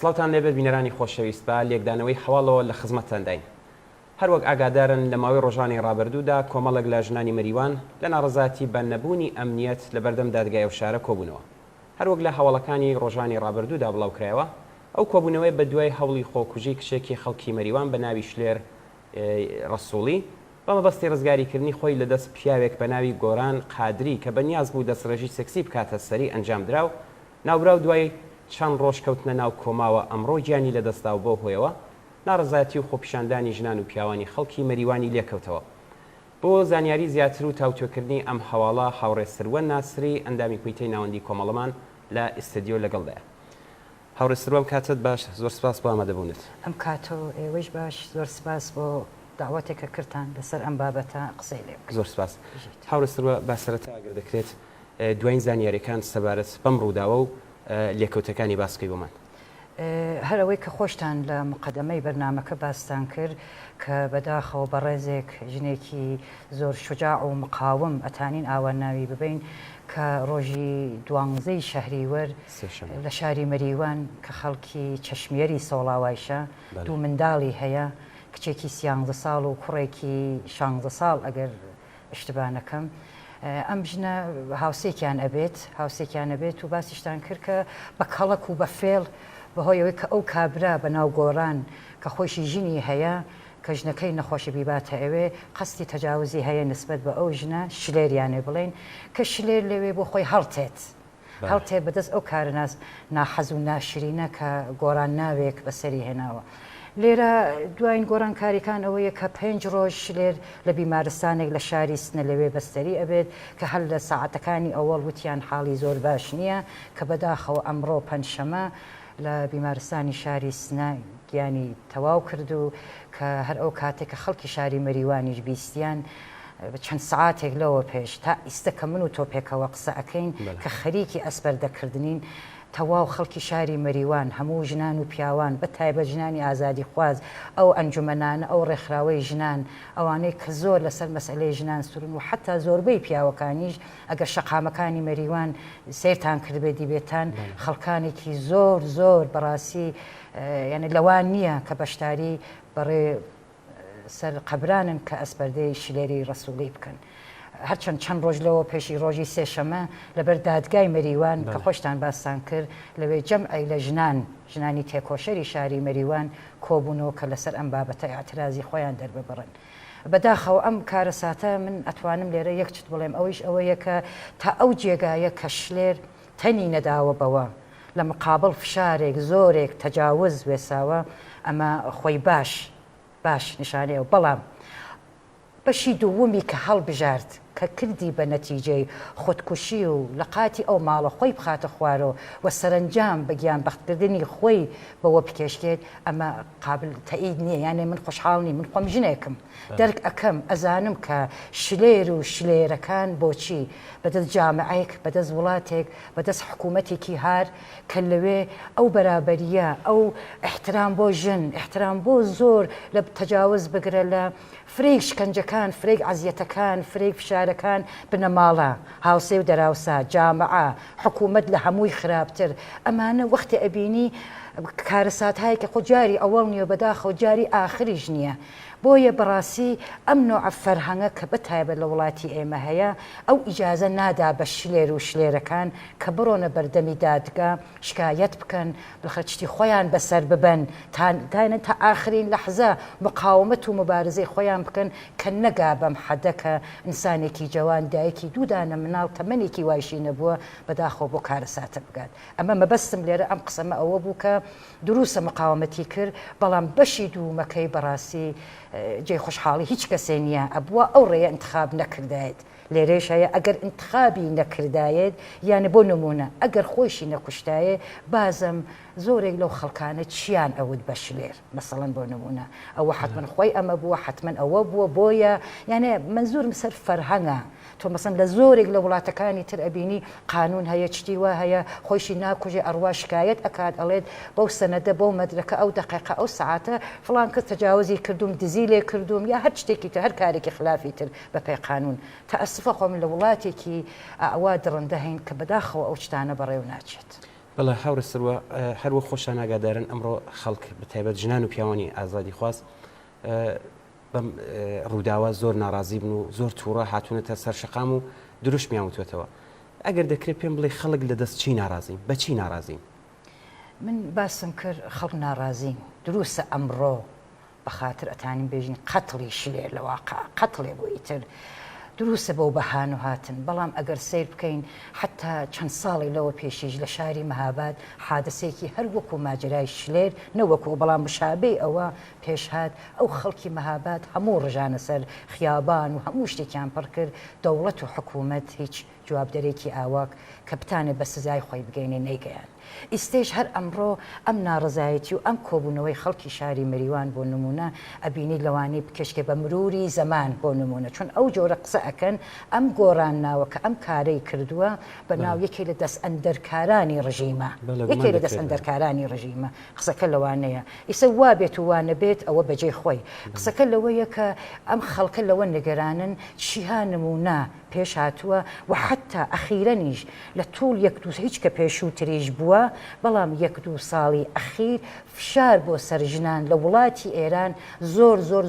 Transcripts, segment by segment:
سڵاوتان لێبێت بینەرانی خۆشەویست بە لێکدانەوەی حواڵەوە لە خزمەتتان داین. هەروەک ئاگادارن لە ماوەی ڕۆژانی ڕابردوودا کۆمەڵێک لە ژنانی مەریوان لە ناڕەزاتی بە نەبوونی ئەمنیەت لە بەردەم دادگای و شارە کۆبوونەوە. هەروەک لە هەواڵەکانی ڕۆژانی ڕابردوودا بڵاوکرایەوە ئەو کۆبوونەوەی بە دوای هەوڵی خۆکوژی کچێکی خەڵکی مەریوان بە ناوی شلێر ڕەسووڵی بە مەبەستی ڕزگاریکردنی خۆی لە دەست پیاوێک بە ناوی گۆران قادری کە بەنیاز بوو دەستڕێژی سەکسی بکاتە سەری ئەنجام درا و ناوبراو دوای چەند ڕۆژ کەوتنە ناو کۆماوە ئەمڕۆ گیانی لەدەستا و بۆ هۆیەوە ناڕزایەتی و خۆپیشاندانی ژنان و پیاوانی خەڵکی مەریوانی لێکەوتەوە. بۆ زانیاری زیاتر و تاوتۆکردنی ئەم هەواڵە هاوڕێ سروە ناسری ئەندامی کویتەی ناوەندی کۆمەڵەمان لە ئستدیۆ لەگەڵدایە. هاوڕێ سروەم کاتت باش، زۆر سپاس بۆ ئامادەبوونت. ئەم کاتۆ ئێوەش باش، زۆر سپاس بۆ داواتێکە کردان لەسەر ئەم بابەتە قسەی لێ بکەین. زۆر سپاس. هاوڕێ سروە با سەرەتا ئەگەر دەکرێت دوایین زانیاریەکان سەبارەت بەم ڕووداوە و لێکەوتەکانی باسکەی بۆمان. هەرەوەی کە خۆشتان لە مقدمەی بەرنامەکە باستان کرد کە بەداخەوە بەڕێزێک ژنێکی زۆر شجاع و مقاوم ئەتانین ئاواناوی ببین کە ڕۆژی 12 شەهریوەر لە شاری مەریوان کە خەڵکی چەشمیێری سۆڵاوایشە دوو منداڵی هەیە، کچێکی 13 ساڵ و کوڕێکی 16 ساڵ ئەگەر اشتباه ئەم ژنە هاوسێکیان ئەبێت و باسیشتان کرد کە بە کەڵک و بە فێڵ بەهۆیەوەی کە ئەو کابرا بە ناو گۆڕان کە خۆشی ژنی هەیە کە ژنەکەی نەخۆشی بیباتە ئەوێ قەستی تەجاوزی هەیە نسبەت بە ئەو ژنە شلێریانێ بڵێن کە شلێر لەوێ بۆ خۆی هەڵتێت بەدەست ئەو کارەناس ناحەز و ناشرینە کە گۆڕان ناوێک بەسەری هێناوە. لێرە دوایین گۆڕان کاریەکان ئەوەیە کە 5 ڕۆژ شلێر لە بیمارستانێک لە شاری سنە لەوێ بەستەری ئەبێت کە هەر لە ساعەتەکانی ئەوەڵ وتیان حاڵی زۆر باش نییە کە بەداخەوە ئەمڕۆ پەنجشەمە لە بیمارستانی شاری سنە گیانی تەواو کرد و کە هەر ئەو کاتێک کە خەڵکی شاری مەریوانیش بیستیان چەند سعاتێک لەوە پێش تا ئیستا کە من و تۆ پێکەوە قسە ئەەکەین کە خەریکی ئەسپەردەکردنین تەواو خەڵکی شاری مەریوان هەموو ژنان و پیاوان بە تایبەت ژنانی ئازادی خواز ئەو ئەنجومەنانە ئەو ڕێکخراوەی ژنان ئەوانەی کە زۆر لەسەر مەسئلەی ژنان سورون و حتا زۆربەی پیاوەکانیش ئەگەر شەقامەکانی مەریوان سێرتان کردبێ دیبێتان خەڵکانێکی زۆر بەڕاستی یعنی لەوان نییە کە بەشداری بەڕێ سەر قەبرانن کە ئەسپەردەی شلێری ڕەسووڵی بکەن. هەرچەند چەند ڕۆژ لەوە پێشی ڕۆژی سێشەمە لەبەر دادگای مەریوان کە خۆشتان باستان کرد لەوێ جەمعی لە ژنانی تێکۆشەری شاری مەریوان کۆبوونەوە کە لەسەر ئەم بابەتە ئاعترازی خۆیان دەرببڕن. بەداخەوە ئەم کارەساتە من ئەتوانم لێرە یەکچت بڵێم ئەوەیش ئەوەیە کە تا ئەو جێگایە کە شلێر تەنی نەداوە بەوە لە مقابل فشارێک زۆرێک تەجاوز وێساوە ئەمە خۆی باش نیشانەیە و بەڵام بەشی دووەمی کە هەڵبژارد کە کردی بە نەتیجەی خودکوشی و لە قاتی ئەو ماڵە خۆی بخاتە خوارەوە و سەرنجام بە گیان بەختکردنی خۆی بەوە بکێشکێت ئەمە قابل تەئید نییە، یانێ من خۆشحاڵنی من خۆم ژنێکم دەرک ئەەکەم ئەزانم کە شلێر و شلێرەکان بۆچی بەدەست جامعەیەک بەدەست وڵاتێک بەدەست حکوومەتێکی هار کە لەوێ ئەو بەرابەریە ئەو احترام بۆ ژن احترام بۆ زۆر لە تەجاوز بگرە لە فرێک شکنجەکان فرێک عەزیەتەکان فرێک فشارەکان بنەماڵە هاوسێ و دەراوسا جامعە حکوومەت لە هەمووی خراپتر ئەمانە وەختی ئەبینی کارەسات هەیە کە خۆ جاری ئەوەڵ نیە بەداخەوە جاری ئاخریش نییە. بۆیە بەڕاستی ئەم نوع فەرهەنگە کە بەتایبەت لە وڵاتی ئێمە هەیە ئەو ئیجازە نادا بە شلێر و شلێرەکان کە بڕۆنە بەردەمی دادگا شکایەت بکەن بخەرچتی خۆیان بەسەر ببەن داینە تا ئاخرین لەحزە مقاومەت و مبارزەی خۆیان بکەن کە نەگا بەم حەدەکە ئینسانێکی جوان دایکی دوودانە مناڵ تەمەنێکی وایشی نەبووە بەداخۆ بۆ کارەساتە بگات. ئەمە مەبەستم لێرە ئەم قسەمە ئەوە بوو کە دروسە مقاومەتی کرد بەڵام بەشی دوومەکەی بەڕاستی جێ خۆشحاڵی هیچ کەسێ نییە ئەبووە ئەو ڕێیە انتخاب نەکردایێت. لێرەش هەیە ئەگەر انتخابی نەکردایێت یانە بۆ نمونە ئەگەر خۆشی نەکوشتایە بازم زۆرێک لەو خەڵکانە چیان ئەوت بە شلێر مەسەڵەن بۆ نمونە ئەوە حتمما خۆی ئەمە بووە حتمما ئەوە بووە بۆیە یانێ منزورم سەر فەرهەنگە تۆ مەسەن لە زۆرێک لە وڵاتەکانی تر ئەبینی قانون هەیە چتی وە هەیە خۆشی ناکوژێ ئەڕوا شکایەت ئەکات ئەڵێت بەو سەنەدە بەو مەدرەکە ئەو دقیقە ئەو سعاتە فڵان کەس تەجاوزی کردوم دزی لێ کردوم یا هەر شتێکی تر هەر کارێکی خلافی تر بە پێی قانون تەئەسفە خۆم لە وڵاتێکی ئەوا دڕندە هەین کە بەداخەوە ئەو شتانە بەڕێو ناچێت. بەڵێ هاورە سروە هەروە خۆشان ئاگادارن ئەمڕۆ خەڵک بەتایبەت ژنان و پیاوانی ئازادی خواست بەم ڕووداوە زۆر ناڕازی بن و زۆر تووڕە هاتوونەتە سەر شەقام و دروشمیان وتوێتەوە. ئەگەر دەکرێت پێم بڵێ خەڵک لە دەست چی ناڕازیم بەچی ناڕازیم؟ من باسم کرد خەڵک ناڕازیم دروستە ئەمڕۆ بە خاطر ئەتانین بێژین قەتڵی شلێر لە واقع قەتڵێ بۆ ئیتر دروستە بەو بەهان و هاتن بەڵام ئەگەر سیر بکەین حتا چەند ساڵی لەوە پێشیش لە شاری مەهاباد حادسەیەکی هەر وەکو ماجرای شلێر نەوەکو بەڵام مشابەی ئەوە پێشهات ئەو خەڵکی مەهاباد هەموو ڕژانە سەر خیابان و هەموو شتێکیان پڕ کرد دەوڵەت و حکوومەت هیچ جوابدەرێکی ئاواک کە بتانێت بە سزای خۆی بگەینێ نەیگەیان. ئیستێش هەر ئەمڕۆ ئەم ناڕزایەتی و ئەم کۆبوونەوەی خەڵکی شاری مەریوان بۆ نمونە ئەبینی لەوانەی بکەشکێ بە مروری زەمان بۆ نمونە چون ئەو جۆرە قسە ئەکەن ئەم گۆڕان ناوە کە ئەم کارەی کردووە بە ناو یەکێ لە دەست ئەندەرکارانی ڕژیمە یەکێ لە دەست ئەندەرکارانی ڕژیمە قسەکە لەوانەیە ئیسە وا بێت و وانە بێت ئەوە بەجێ خۆی قسەکە لەوەیە کە ئەم خەڵکە لەوە نگەرانن چیها نمونە پێش هاتووە و حتا ئەخیرەنیش لە توول یەک دوو هیچ کە پێشووتریش بووە بەڵام یەک دوو ساڵی ئەخیر فشار بۆ سەرژنان لە وڵاتی ئێران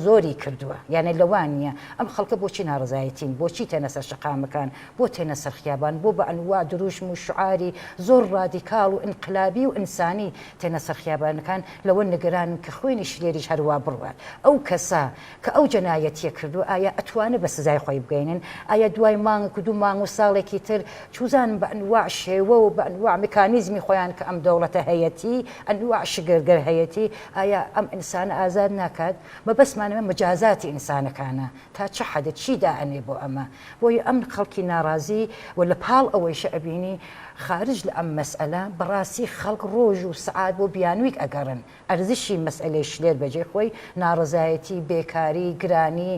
زۆری کردووە یانە لەوانە ئەم خەڵکە بۆچی ناڕزایەتین بۆچی تێنە سەر شەقامەکان بۆ تێنە سەر خیابان بۆ بە ئەنوا دروشم و شعاری زۆر ڕادیکاڵ و ئینقلابی و ئینسانی تێنە سەر خیابانەکان لەوە نگەرانن کە خوێنی شلێریش هەروە بڕوات ئەو کەسە کە ئەو جەنایەتیە کردو ئایا ئەتوانێت بە سزای خۆی بگەینن ئایا دوای مانگە دوو مانگ و ساڵێکی تر چوزان بە ئەنواع شێوە و بە ئەنواع میکانیزمی خۆیان کە ئەم دەوڵەتە هەیەتی ئەنواع شگەرگەر هەیەتی ئایا ئەم ئینسانە ئازاد ناکات مەبەسمانەوە مجازاتی ئینسانەکانە تا چه حەدە چی دائەنێ بۆ ئەمە بۆی ئەم خەڵکی ناڕازی و لە پاڵ ئەوەیشە ئەبینی خارج لە ئەم مەسئلە بەڕاستی خەڵک ڕۆژ و سعات بۆ بیانوویک ئەگەڕن ئەرزشی مەسئلەی شلێر بەجێ خۆی ناڕزایەتی بێکاری گرانی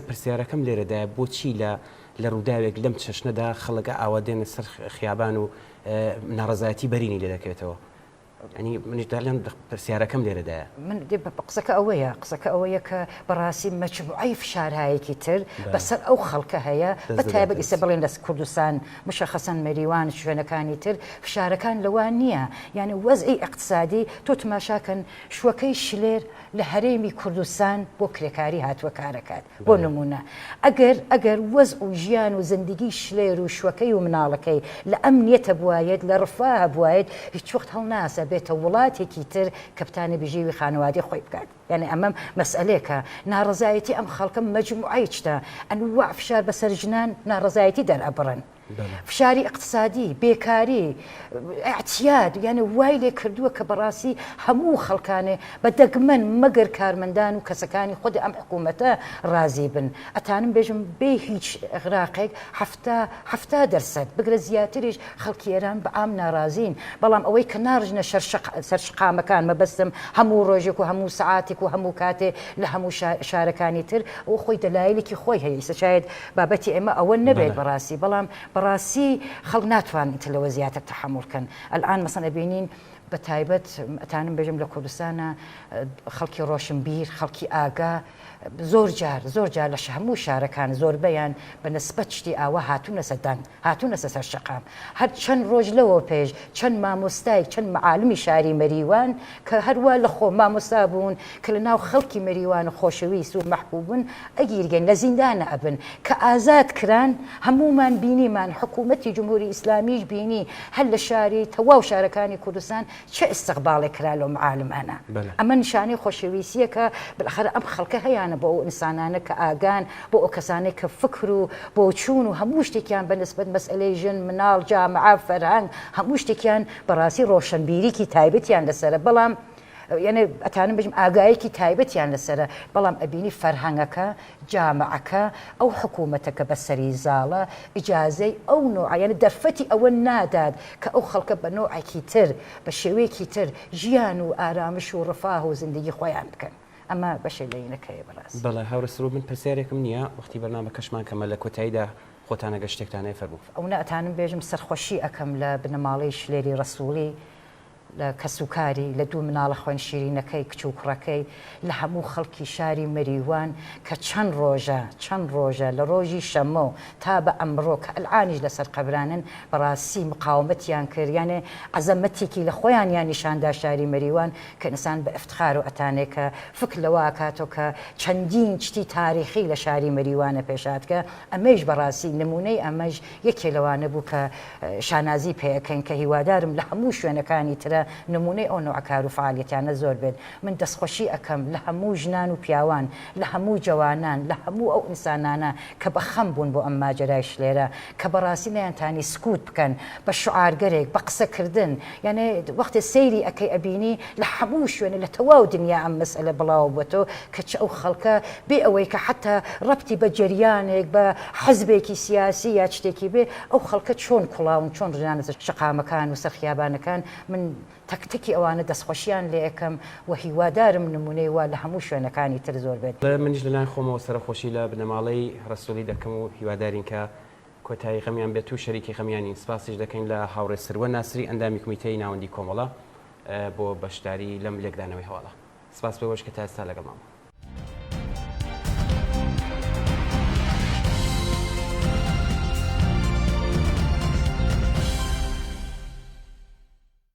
پرسیارەکەم لێرەدایە بۆچی لە ڕووداوێک لەم چەشنەدا خەڵگە ئاوا دێنە سەر خیابان و ناڕزایەتی بەرینی لێ دەکەوێتەوە ینی منیش داڵێن پرسیارەکەم لێرەدایە من قسەکە ئەوەیە کە بەڕاستی مەجموعەی فشارهایەکی تر بەسەر ئەو خەڵکە هەیە بە تایبەت ئیسە بڵێن لە کوردستان مشەخەسەن مەریوان شوێنەکانی تر فشارەکان لەوان نییە یعنی وەزئی اقتصادی تۆ تماشاکەن شوەکەی شلێر لە هەرێمی کوردستان بۆ کرێکاری هاتووە کارەکات بۆ نمونە ئەگەر وەز و ژیان و زندگی شلێر و شوەکەی و مناڵەکەی لە ئەمنیەتە بوایەت لە ڕفاە بوایەت هیچ وەخت هەڵناسە بێتە وڵاتێکی تر کە بتانە بژێوی خانوادی خۆی بکات یعنی ئەمەم مەسئلەیەکە ناڕزایەتی ئەم خەڵکە مەجموعەی چتە ئەنواع فشار بەسەر ژنان ناڕزایەتی دەرئەبڕن فشاری اقتصادی بێکاری اعتیاد یعنی وای لێ کردووە کە بەڕاستی هەموو خەڵکانێ بە دەگمەن مەگەر کارمەندان و کەسەکانی خۆی ئەم حکوومەتە ڕازی بن ئەتانم بێژم بێ هیچ ئەغراقێک 70% بگرە زیاتریش خەڵکی ئێران بە ئام ناڕازین بەڵام ئەوەی کە ناڕژنە سەر شقامەکان مەبەستم هەموو ڕۆژێک و هەموو سعاتێک و هەموو کاتێ لە هەموو شارەکانی تر ئەو خۆی دەلایلێکی خۆی هەیە شاید بابەتی ئێمە ئەوە نەبێت بەڕاستی بەڵام بەڕاستی خەڵک ناتوانین لەوە زیاتر تەحمڵکەن ئەلان مەسەن ئەبینین بە تایبەت ئەتانم بێژم لە کوردستانە خەڵکی ڕۆشنبیر خەڵکی ئاگا زۆر جار لە هەموو شارەکان زۆربەیان بە نسبەت شتی ئاوە هاتوونە سەدەنگ هاتوونە سەر شەقام هەر چەند ڕۆژ لەوە پێش چەند مامۆستای چەند معالمی شاری مەریوان کە هەروە لە خۆ مامۆستا بوون کە لە ناو خەڵکی مەریوان خۆشەویست و مەحبوبن ئەگیرگەن لە زیندانە ئەبن کە ئازاد کران هەمومان بینیمان حکوومەتی جمهوری ئیسلامیش بینی هەر لە شاری تەواو شارەکانی کوردستان چه استقباڵێک کرا لەو معالمانە ئەمە نیشانەی خۆشەویستیە کە بالاخره ئەم خەڵکە هەیە بۆ ئەو ئینسانانە کە ئاگان بۆ ئەو کەسانێک کە فکر و بۆ چوون و هەموو شتێکیان بەنسبەت مەسئلەی ژن مناڵ جامعە فەرهەنگ هەموو شتێکیان بەڕاستی ڕۆشنبیریکی تایبەتیان لەسەرە بەڵام یعنی ئەتانم بژم ئاگایەکی تایبەتیان لەسرە بەڵام ئەبینی فەرهەنگەکە جامعەکە ئەو حکوومەتەکە بە سەری زاڵە ئیجازەی ئەو نوعیانە دەرفەتی ئەوە ناداد کە ئەو خەڵکە بە نوعێکی تر بە شێوەیەکی تر ژیان و ئارامش و ڕفاه و زندگی خۆیان بکەن ئەمە بەشێ لەینەکەیە بەڕاست بەڵێ هاورە سرۆ من پرسیارێکم نییە وەختی بەرنامە کەشمان کەمە لە کۆتاییدا خۆتانەگە شتێکتانەیە فەرموو ئەو نەتانم بێژم سەرخۆشی ئەەکەم لە بنەماڵەی شلێری ڕەسووڵی لە کەسوکاری لە دوو مناڵە خوێن شیرینەکەی کچ و کوڕەکەی لە هەموو خەڵکی شاری مەریوان کە چەند ڕۆژە لە ڕۆژی شەمە تا بە ئەمڕۆ کە ئەلعانیش لەسەر قەبرانن بەڕاستی مقاومەتیان کرد یانێ عەزەمەتێکی لە خۆیان یان نیشاندا شاری مەریوان کە ئینسان بە ئفتخار و ئەتانێ کە فکر لەوە کاتۆ کە چەندین شتی تاریخی لە شاری مەریوانە پێشاتکە ئەمەش بەڕاستی نمونەی ئەمەش یەکێ لەوانە بوو کە شانازی پێەکەین کە هیوادارم لە هەموو شوێنەکانی ترە نمونەی ئەو نوعکار و فعالیەتیانە زۆر بێت من دەستخۆشی ئەەکەم لە هەموو ژنان و پیاوان لە هەموو جوانان لە هەموو ئەو ئینسانانە کە بە خەم بوون بۆ ئەم ماجرای شلێرە کە بەڕاستی نەیانتانی سکوت بکەن بە شعارگەرێک بە قسەکردن یعنی وەختێ سەیری ئەەکەی ئەبینی لە هەموو شوێنە لە تەواو دنیا ئەم مەسئلە بڵاو بۆتەوە کە چ ئەو خەڵکە بێ ئەوەی کە حتا ڕەبتی بە جریانێک بە حەزبێکی سیاسی یا شتێکی بێ ئەو خەڵکە چۆن کوڵاون چۆن ژیانە شقامەکان و سەرخیابانەکان من تەکتێکی ئەوانە دەستخۆشیان لێ یەکەم و هیوادارم نمونەی وا لە هەموو شوێنەکانی تر زۆر بێت منیش لەلایەن خۆمەوە سەرخۆشی لە بنەماڵەی ڕسوولی دەکەم و هیوادارین کە کۆتایی غەمیان بێت و شەریکی غەمیانی سپاسیش دەکەین لە هاوڕێ سروە ناسری ئەندامی کمیتەی ناوەندی کۆمەڵە بۆ بەشداری لەم لێکدانەوەی هەواڵە سپاس بەوەش کە تا ئێستا لەگەڵ مام